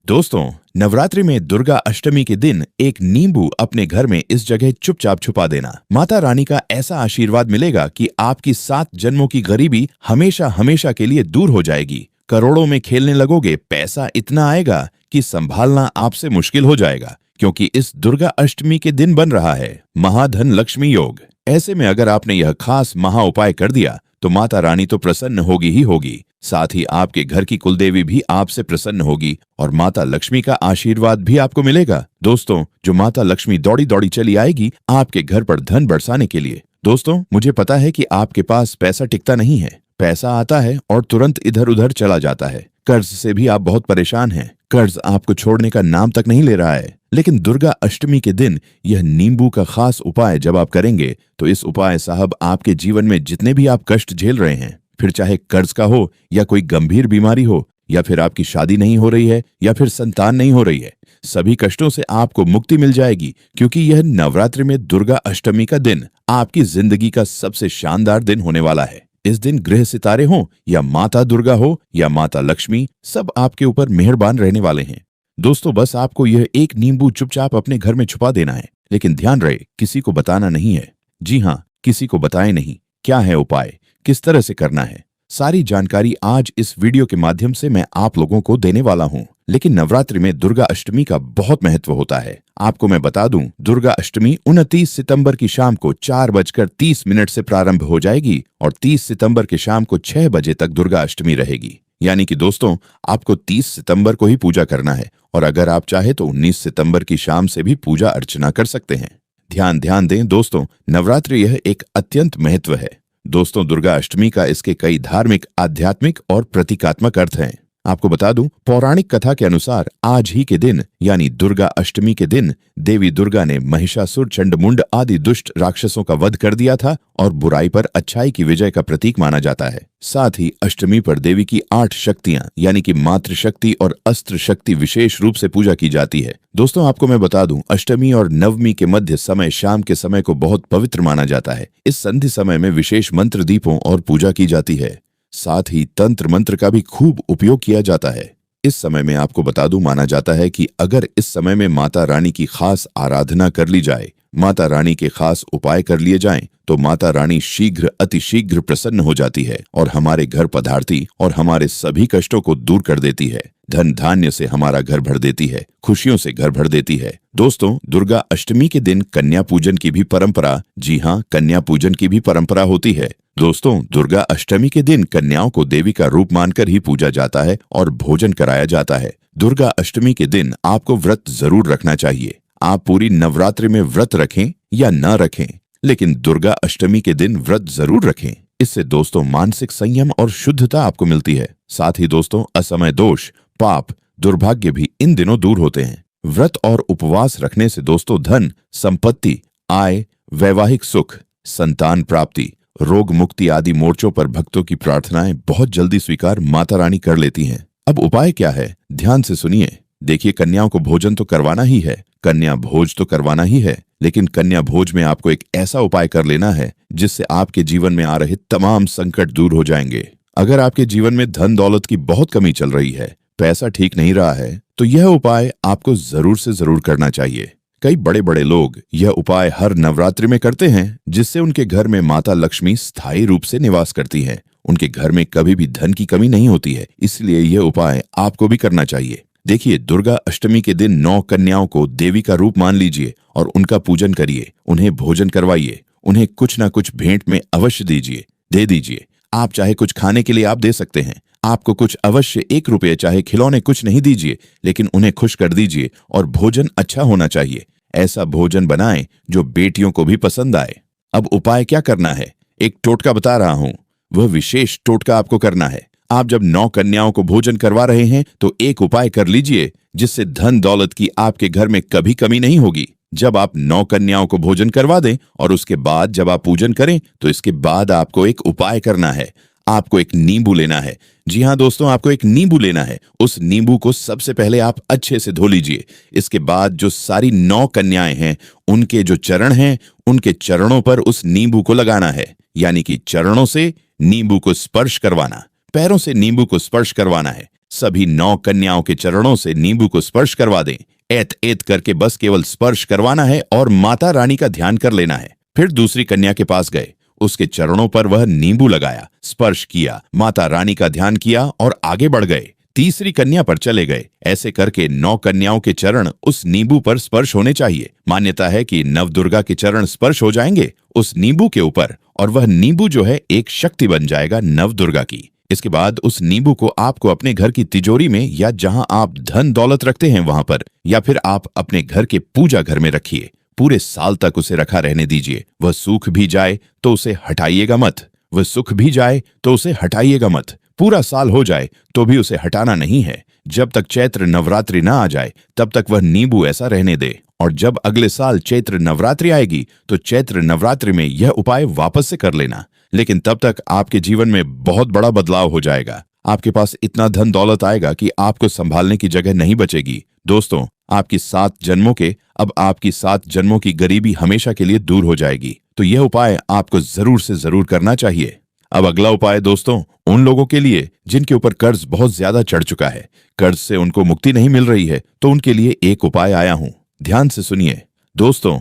दोस्तों, नवरात्रि में दुर्गा अष्टमी के दिन एक नींबू अपने घर में इस जगह चुपचाप छुपा देना। माता रानी का ऐसा आशीर्वाद मिलेगा कि आपकी 7 जन्मों की गरीबी हमेशा हमेशा के लिए दूर हो जाएगी। करोड़ों में खेलने लगोगे, पैसा इतना आएगा कि संभालना आपसे मुश्किल हो जाएगा, क्योंकि इस दुर्गा अष्टमी के दिन बन रहा है महाधन लक्ष्मी योग। ऐसे में अगर आपने यह खास महा उपाय कर दिया तो माता रानी तो प्रसन्न होगी ही होगी, साथ ही आपके घर की कुलदेवी भी आपसे प्रसन्न होगी और माता लक्ष्मी का आशीर्वाद भी आपको मिलेगा। दोस्तों, जो माता लक्ष्मी दौड़ी दौड़ी चली आएगी आपके घर पर धन बरसाने के लिए। दोस्तों, मुझे पता है कि आपके पास पैसा टिकता नहीं है। पैसा आता है और तुरंत इधर उधर चला जाता है। कर्ज से भी आप बहुत परेशान हैं। कर्ज आपको छोड़ने का नाम तक नहीं ले रहा है। लेकिन दुर्गा अष्टमी के दिन यह नींबू का खास उपाय जब आप करेंगे तो इस उपाय साहब आपके जीवन में जितने भी आप कष्ट झेल रहे हैं, फिर चाहे कर्ज का हो या कोई गंभीर बीमारी हो या फिर आपकी शादी नहीं हो रही है या फिर संतान नहीं हो रही है, सभी कष्टों से आपको मुक्ति मिल जाएगी, क्योंकि यह नवरात्रि में दुर्गा अष्टमी का दिन आपकी जिंदगी का सबसे शानदार दिन होने वाला है। इस दिन ग्रह सितारे हों या माता दुर्गा हो या माता लक्ष्मी, सब आपके ऊपर मेहरबान रहने वाले हैं। दोस्तों, बस आपको यह एक नींबू चुपचाप अपने घर में छुपा देना है, लेकिन ध्यान रहे किसी को बताना नहीं है। जी हाँ, किसी को बताएं नहीं। क्या है उपाय, किस तरह से करना है, सारी जानकारी आज इस वीडियो के माध्यम से मैं आप लोगों को देने वाला हूँ। लेकिन नवरात्रि में दुर्गा अष्टमी का बहुत महत्व होता है। आपको मैं बता दूं, दुर्गा अष्टमी 29 सितंबर की शाम को 4:30 से प्रारंभ हो जाएगी और 30 सितंबर के शाम को 6 बजे तक दुर्गा अष्टमी रहेगी। यानी कि दोस्तों, आपको 30 सितंबर को ही पूजा करना है और अगर आप चाहे तो 19 सितंबर की शाम से भी पूजा अर्चना कर सकते हैं। ध्यान दें दोस्तों, नवरात्रि यह एक अत्यंत महत्व है। दोस्तों, दुर्गा अष्टमी का इसके कई धार्मिक, आध्यात्मिक और प्रतीकात्मक अर्थ हैं। आपको बता दूं, पौराणिक कथा के अनुसार आज ही के दिन यानी दुर्गा अष्टमी के दिन देवी दुर्गा ने महिषासुर, चंडमुंड आदि दुष्ट राक्षसों का वध कर दिया था और बुराई पर अच्छाई की विजय का प्रतीक माना जाता है। साथ ही अष्टमी पर देवी की 8 शक्तियां यानी कि मातृशक्ति और अस्त्र शक्ति विशेष रूप से पूजा की जाती है। दोस्तों, आपको मैं बता दूं, अष्टमी और नवमी के मध्य समय शाम के समय को बहुत पवित्र माना जाता है। इस संधि समय में विशेष मंत्र दीपों और पूजा की जाती है। साथ ही तंत्र मंत्र का भी खूब उपयोग किया जाता है। इस समय में आपको बता दूं, माना जाता है कि अगर इस समय में माता रानी की खास आराधना कर ली जाए, माता रानी के खास उपाय कर लिए जाएं, तो माता रानी शीघ्र अतिशीघ्र प्रसन्न हो जाती है और हमारे घर पधारती और हमारे सभी कष्टों को दूर कर देती है। धन धान्य से हमारा घर भर देती है, खुशियों से घर भर देती है। दोस्तों, दुर्गा अष्टमी के दिन कन्या पूजन की भी परंपरा, जी हाँ, कन्या पूजन की भी परंपरा होती है। दोस्तों, दुर्गा अष्टमी के दिन कन्याओं को देवी का रूप मानकर ही पूजा जाता है और भोजन कराया जाता है। दुर्गा अष्टमी के दिन आपको व्रत जरूर रखना चाहिए। आप पूरी नवरात्रि में व्रत रखें या न रखें, लेकिन दुर्गा अष्टमी के दिन व्रत जरूर रखें। इससे दोस्तों मानसिक संयम और शुद्धता आपको मिलती है। साथ ही दोस्तों, असमय दोष, पाप, दुर्भाग्य भी इन दिनों दूर होते हैं। व्रत और उपवास रखने से दोस्तों धन, संपत्ति, आय, वैवाहिक सुख, संतान प्राप्ति, रोग मुक्ति आदि मोर्चों पर भक्तों की प्रार्थनाएं बहुत जल्दी स्वीकार माता रानी कर लेती हैं। अब उपाय क्या है, ध्यान से सुनिए। देखिए, कन्याओं को भोजन तो करवाना ही है, कन्या भोज तो करवाना ही है, लेकिन कन्या भोज में आपको एक ऐसा उपाय कर लेना है जिससे आपके जीवन में आ रहे तमाम संकट दूर हो जाएंगे। अगर आपके जीवन में धन दौलत की बहुत कमी चल रही है, पैसा ठीक नहीं रहा है, तो यह उपाय आपको जरूर से जरूर करना चाहिए। कई बड़े बड़े लोग यह उपाय हर नवरात्रि में करते हैं, जिससे उनके घर में माता लक्ष्मी स्थायी रूप से निवास करती हैं। उनके घर में कभी भी धन की कमी नहीं होती है, इसलिए यह उपाय आपको भी करना चाहिए। देखिए, दुर्गा अष्टमी के दिन 9 कन्याओं को देवी का रूप मान लीजिए और उनका पूजन करिए, उन्हें भोजन करवाइए, उन्हें कुछ न कुछ भेंट में अवश्य दे दीजिए। आप चाहे कुछ खाने के लिए आप दे सकते हैं, आपको कुछ अवश्य 1 रुपये चाहे खिलौने कुछ नहीं दीजिए, लेकिन उन्हें खुश कर दीजिए और भोजन अच्छा होना चाहिए। ऐसा भोजन बनाएं जो बेटियों को भी पसंद आए। अब उपाय क्या करना है, एक टोटका बता रहा हूं, वह विशेष टोटका आपको करना है। आप जब 9 कन्याओं को भोजन करवा रहे हैं तो एक उपाय कर लीजिए जिससे धन दौलत की आपके घर में कभी कमी नहीं होगी। जब आप 9 कन्याओं को भोजन करवा दें और उसके बाद जब आप पूजन करें तो इसके बाद आपको एक उपाय करना है। आपको एक नींबू लेना है। जी हाँ दोस्तों, आपको एक नींबू लेना है। उस नींबू को सबसे पहले आप अच्छे से धो लीजिए। इसके बाद जो सारी 9 कन्याएं हैं, उनके जो चरण हैं, उनके चरणों पर उस नींबू को लगाना है, यानी कि चरणों से नींबू को स्पर्श करवाना, पैरों से नींबू को स्पर्श करवाना है। सभी 9 कन्याओं के चरणों से नींबू को स्पर्श करवा दें। एत एत करके बस केवल स्पर्श करवाना है और माता रानी का ध्यान कर लेना है। फिर दूसरी कन्या के पास गए, उसके चरणों पर वह नींबू लगाया, स्पर्श किया, माता रानी का ध्यान किया और आगे बढ़ गए। तीसरी कन्या पर चले गए। ऐसे करके 9 कन्याओं के चरण उस नींबू पर स्पर्श होने चाहिए। मान्यता है कि नवदुर्गा के चरण स्पर्श हो जाएंगे उस नींबू के ऊपर और वह नींबू जो है एक शक्ति बन जाएगा नवदुर्गा की। इसके बाद उस नींबू को आपको अपने घर की तिजोरी में या जहां आप धन दौलत रखते हैं वहां पर, या फिर आप अपने घर के पूजा घर में रखिए। पूरे साल तक उसे रखा रहने दीजिए। वह सूख भी जाए तो उसे हटाइएगा मत, वह सूख भी जाए तो उसे हटाइएगा मत। पूरा साल हो जाए तो भी उसे हटाना नहीं है। जब तक चैत्र नवरात्रि ना आ जाए तब तक वह नींबू ऐसा रहने दे, और जब अगले साल चैत्र नवरात्रि आएगी तो चैत्र नवरात्रि में यह उपाय वापस से कर लेना। लेकिन तब तक आपके जीवन में बहुत बड़ा बदलाव हो जाएगा। आपके पास इतना धन दौलत आएगा कि आपको संभालने की जगह नहीं बचेगी। दोस्तों, आपकी 7 जन्मों के अब आपकी 7 जन्मों की गरीबी हमेशा के लिए दूर हो जाएगी। तो यह उपाय आपको जरूर से जरूर करना चाहिए। अब अगला उपाय दोस्तों उन लोगों के लिए जिनके ऊपर कर्ज बहुत ज्यादा चढ़ चुका है, कर्ज से उनको मुक्ति नहीं मिल रही है, तो उनके लिए एक उपाय आया हूं। ध्यान से सुनिए दोस्तों,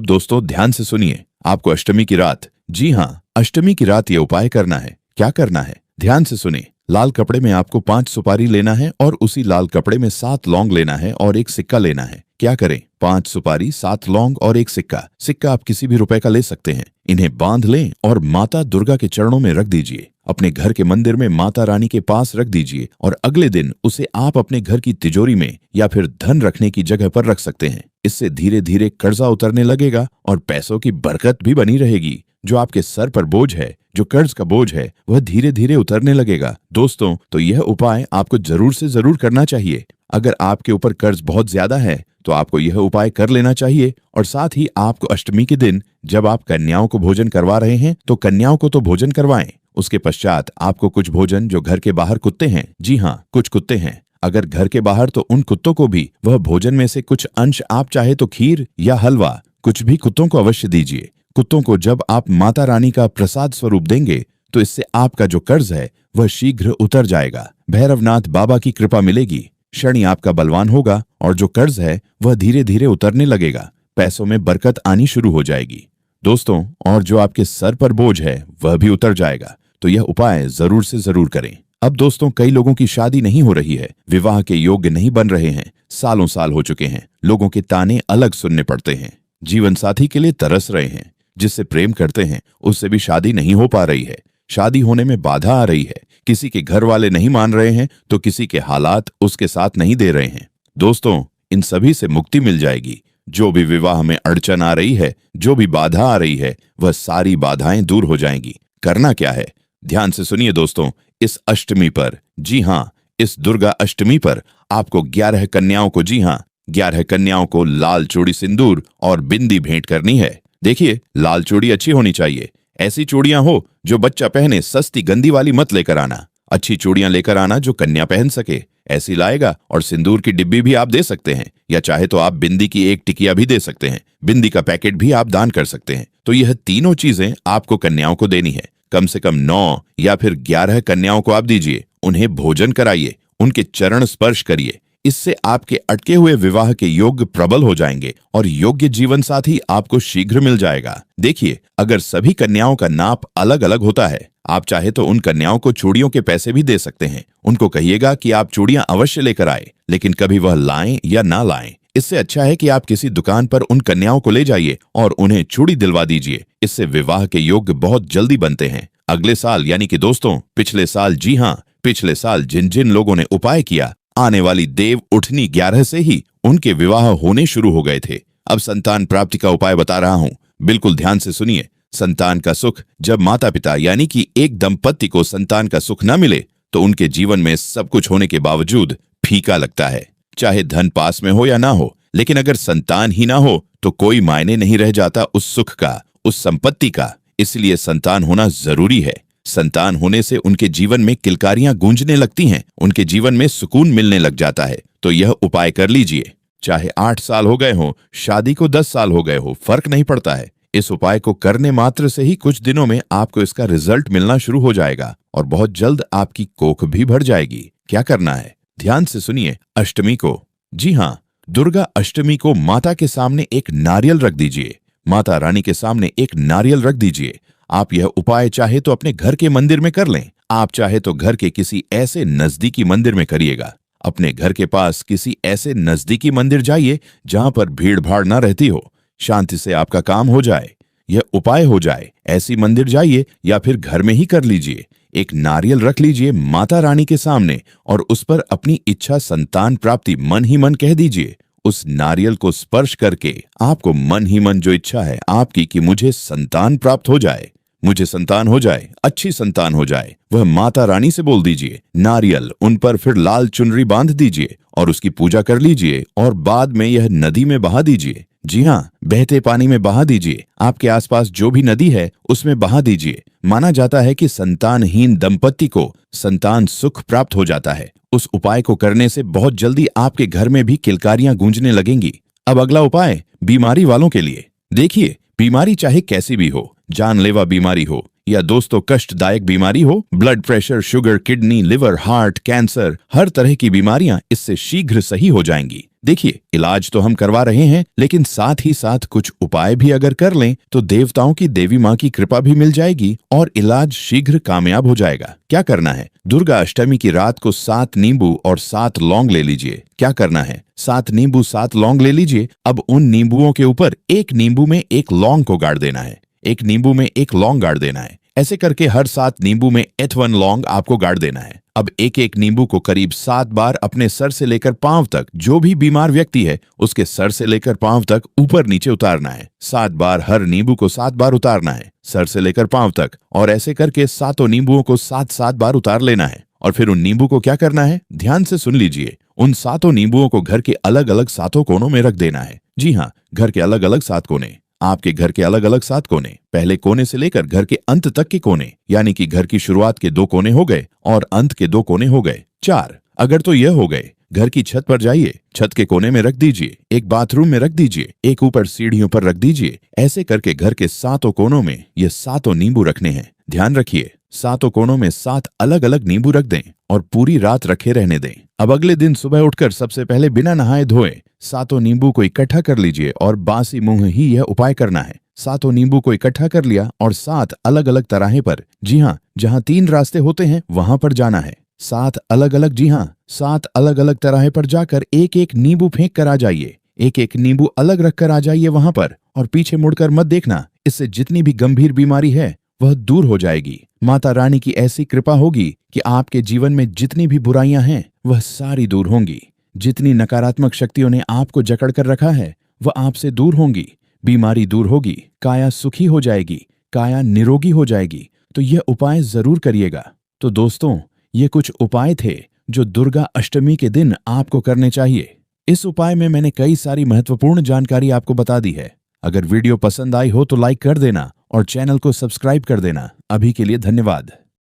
दोस्तों ध्यान से सुनिए। आपको अष्टमी की रात, जी हाँ, अष्टमी की रात ये उपाय करना है। क्या करना है, ध्यान से सुनिए। लाल कपड़े में आपको 5 सुपारी लेना है और उसी लाल कपड़े में 7 लौंग लेना है और एक सिक्का लेना है। क्या करें, 5 सुपारी, 7 लौंग और एक सिक्का। सिक्का आप किसी भी रुपए का ले सकते हैं। इन्हें बांध लें और माता दुर्गा के चरणों में रख दीजिए। अपने घर के मंदिर में माता रानी के पास रख दीजिए और अगले दिन उसे आप अपने घर की तिजोरी में या फिर धन रखने की जगह पर रख सकते हैं। इससे धीरे धीरे कर्जा उतरने लगेगा और पैसों की बरकत भी बनी रहेगी। जो आपके सर पर बोझ है, जो कर्ज का बोझ है, वह धीरे धीरे उतरने लगेगा। दोस्तों, तो यह उपाय आपको जरूर से जरूर करना चाहिए। अगर आपके ऊपर कर्ज बहुत ज्यादा है तो आपको यह उपाय कर लेना चाहिए। और साथ ही आपको अष्टमी के दिन जब आप कन्याओं को भोजन करवा रहे हैं तो कन्याओं को तो भोजन करवाएं। उसके पश्चात आपको कुछ भोजन, जो घर के बाहर कुत्ते हैं, जी हाँ, कुछ कुत्ते हैं, अगर घर के बाहर, तो उन कुत्तों को भी वह भोजन में से कुछ अंश, आप चाहे तो खीर या हलवा, कुछ भी कुत्तों को अवश्य दीजिए। कुत्तों को जब आप माता रानी का प्रसाद स्वरूप देंगे तो इससे आपका जो कर्ज है वह शीघ्र उतर जाएगा। भैरवनाथ बाबा की कृपा मिलेगी, शनि आपका बलवान होगा और जो कर्ज है वह धीरे धीरे उतरने लगेगा। पैसों में बरकत आनी शुरू हो जाएगी दोस्तों, और जो आपके सर पर बोझ है वह भी उतर जाएगा। तो यह उपाय जरूर से जरूर करें। अब दोस्तों, कई लोगों की शादी नहीं हो रही है, विवाह के योग्य नहीं बन रहे हैं, सालों साल हो चुके हैं, लोगों के ताने अलग सुनने पड़ते हैं, जीवन साथी के लिए तरस रहे हैं, जिससे प्रेम करते हैं उससे भी शादी नहीं हो पा रही है, शादी होने में बाधा आ रही है, किसी के घर वाले नहीं मान रहे हैं तो किसी के हालात उसके साथ नहीं दे रहे हैं। दोस्तों, इन सभी से मुक्ति मिल जाएगी। जो भी विवाह में अड़चन आ रही है, जो भी बाधा आ रही है, वह सारी बाधाएं दूर हो जाएंगी। करना क्या है, ध्यान से सुनिए दोस्तों। इस अष्टमी पर, जी हाँ, इस दुर्गा अष्टमी पर आपको 11 कन्याओं को, जी हाँ, 11 कन्याओं को लाल चूड़ी, सिंदूर और बिंदी भेंट करनी है। देखिए, लाल चूड़ी अच्छी होनी चाहिए। ऐसी चूड़ियां हो जो बच्चा पहने, सस्ती गंदी वाली मत लेकर आना। अच्छी चूड़ियां लेकर आना जो कन्या पहन सके, ऐसी लाएगा। और सिंदूर की डिब्बी भी आप दे सकते हैं, या चाहे तो आप बिंदी की एक टिकिया भी दे सकते हैं। बिंदी का पैकेट भी आप दान कर सकते हैं। तो यह तीनों चीजें आपको कन्याओं को देनी है। कम से कम 9 या फिर 11 कन्याओं को आप दीजिए। उन्हें भोजन कराइए, उनके चरण स्पर्श करिए। इससे आपके अटके हुए विवाह के योग प्रबल हो जाएंगे और योग्य जीवन साथी आपको शीघ्र मिल जाएगा। देखिए, अगर सभी कन्याओं का नाप अलग अलग होता है, आप चाहे तो उन कन्याओं को चूड़ियों के पैसे भी दे सकते हैं। उनको कहिएगा कि आप चूड़ियां अवश्य लेकर आए, लेकिन कभी वह लाएं या ना लाएं। इससे अच्छा है कि आप किसी दुकान पर उन कन्याओं को ले जाइए और उन्हें चूड़ी दिलवा दीजिए। इससे विवाह के योग बहुत जल्दी बनते हैं। अगले साल, यानी कि दोस्तों पिछले साल, जी हाँ, पिछले साल जिन जिन लोगों ने उपाय किया, आने वाली देव उठनी 11 से ही उनके विवाह होने शुरू हो गए थे। अब संतान प्राप्ति का उपाय बता रहा हूं, बिल्कुल ध्यान से सुनिए। संतान का सुख, जब माता पिता यानी कि एक दंपत्ति को संतान का सुख न मिले तो उनके जीवन में सब कुछ होने के बावजूद फीका लगता है। चाहे धन पास में हो या ना हो, लेकिन अगर संतान ही ना हो तो कोई मायने नहीं रह जाता उस सुख का, उस संपत्ति का। इसलिए संतान होना जरूरी है। संतान होने से उनके जीवन में किलकारियां गूंजने लगती हैं, उनके जीवन में सुकून मिलने लग जाता है। तो यह उपाय कर लीजिए। चाहे 8 साल हो गए हो, शादी को 10 साल हो गए हो, फर्क नहीं पड़ता है। इस उपाय को करने मात्र से ही कुछ दिनों में आपको इसका रिजल्ट मिलना शुरू हो जाएगा और बहुत जल्द आपकी कोख भी भर जाएगी। क्या करना है, ध्यान से सुनिए। अष्टमी को, जी हाँ, दुर्गा अष्टमी को माता के सामने एक नारियल रख दीजिए। माता रानी के सामने एक नारियल रख दीजिए। आप यह उपाय चाहे तो अपने घर के मंदिर में कर लें, आप चाहे तो घर के किसी ऐसे नजदीकी मंदिर में करिएगा। अपने घर के पास किसी ऐसे नजदीकी मंदिर जाइए जहां पर भीड़ भाड़ ना रहती हो, शांति से आपका काम हो जाए, यह उपाय हो जाए। ऐसी मंदिर जाइए या फिर घर में ही कर लीजिए। एक नारियल रख लीजिए माता रानी के सामने और उस पर अपनी इच्छा संतान प्राप्ति मन ही मन कह दीजिए। उस नारियल को स्पर्श करके आपको मन ही मन जो इच्छा है आपकी कि मुझे संतान प्राप्त हो जाए, मुझे संतान हो जाए, अच्छी संतान हो जाए, वह माता रानी से बोल दीजिए। नारियल उन पर फिर लाल चुनरी बांध दीजिए और उसकी पूजा कर लीजिए और बाद में यह नदी में बहा दीजिए। जी हाँ, बहते पानी में बहा दीजिए। आपके आसपास जो भी नदी है उसमें बहा दीजिए। माना जाता है कि संतानहीन दंपति को संतान सुख प्राप्त हो जाता है। उस उपाय को करने से बहुत जल्दी आपके घर में भी किलकारियां गूंजने लगेंगी। अब अगला उपाय बीमारी वालों के लिए। देखिए, बीमारी चाहे कैसी भी हो, जानलेवा बीमारी हो या दोस्तों कष्टदायक बीमारी हो, blood pressure, sugar, kidney, liver, heart, cancer, हर तरह की बीमारियां इससे शीघ्र सही हो जाएंगी। देखिए, इलाज तो हम करवा रहे हैं, लेकिन साथ ही साथ कुछ उपाय भी अगर कर लें तो देवताओं की देवी माँ की कृपा भी मिल जाएगी और इलाज शीघ्र कामयाब हो जाएगा। क्या करना है, दुर्गा अष्टमी की रात को 7 नींबू और 7 लौंग ले लीजिए। क्या करना है, 7 नींबू 7 लौंग ले लीजिए। अब उन नींबुओं के ऊपर एक नींबू में एक लौंग को गाड़ देना है, एक नींबू में एक लौंग गाड़ देना है। ऐसे करके हर 7 नींबू में 1 लौंग आपको गाड़ देना है। अब एक एक नींबू को करीब 7 बार अपने सर से लेकर पांव तक, जो भी बीमार व्यक्ति है उसके सर से लेकर पांव तक ऊपर नीचे उतारना है। 7 बार हर नींबू को 7 बार उतारना है, सर से लेकर पांव तक, और ऐसे करके 7 नींबुओं को 7-7 बार उतार लेना है। और फिर उन नींबू को क्या करना है, ध्यान से सुन लीजिए। उन 7 नींबुओं को घर के अलग अलग 7 कोनों में रख देना है। जी हाँ, घर के अलग अलग 7 कोने, आपके घर के अलग अलग 7 कोने, पहले कोने से लेकर घर के अंत तक के कोने, यानी कि घर की शुरुआत के 2 कोने हो गए और अंत के 2 कोने हो गए। 4 अगर तो यह हो गए। घर की छत पर जाइए, छत के कोने में रख दीजिए, एक बाथरूम में रख दीजिए, एक ऊपर सीढ़ियों पर रख दीजिए। ऐसे करके घर के 7 कोनों में ये 7 नींबू रखने हैं। ध्यान रखिए, 7 कोनों में 7 अलग अलग नींबू रख दें और पूरी रात रखे रहने दें। अब अगले दिन सुबह उठकर सबसे पहले बिना नहाए धोए 7 नींबू को इकट्ठा कर लीजिए और बासी मुंह ही यह उपाय करना है। 7 नींबू को इकट्ठा कर लिया और 7 अलग अलग तराहे पर, जी हाँ, जहाँ 3 रास्ते होते हैं वहां पर जाना है। 7 अलग अलग, जी हाँ, 7 अलग अलग तराहे पर जाकर एक एक नींबू फेंक कर आ जाइए। एक एक नींबू अलग रखकर आ जाइए वहां पर, और पीछे मुड़कर मत देखना। इससे जितनी भी गंभीर बीमारी है वह दूर हो जाएगी। माता रानी की ऐसी कृपा होगी कि आपके जीवन में जितनी भी बुराइयां हैं वह सारी दूर होंगी। जितनी नकारात्मक शक्तियों ने आपको जकड़ कर रखा है वह आपसे दूर होंगी। बीमारी दूर होगी, काया सुखी हो जाएगी, काया निरोगी हो जाएगी। तो यह उपाय जरूर करिएगा। तो दोस्तों, ये कुछ उपाय थे जो दुर्गा अष्टमी के दिन आपको करने चाहिए। इस उपाय में मैंने कई सारी महत्वपूर्ण जानकारी आपको बता दी है। अगर वीडियो पसंद आई हो तो लाइक कर देना और चैनल को सब्सक्राइब कर देना। अभी के लिए धन्यवाद।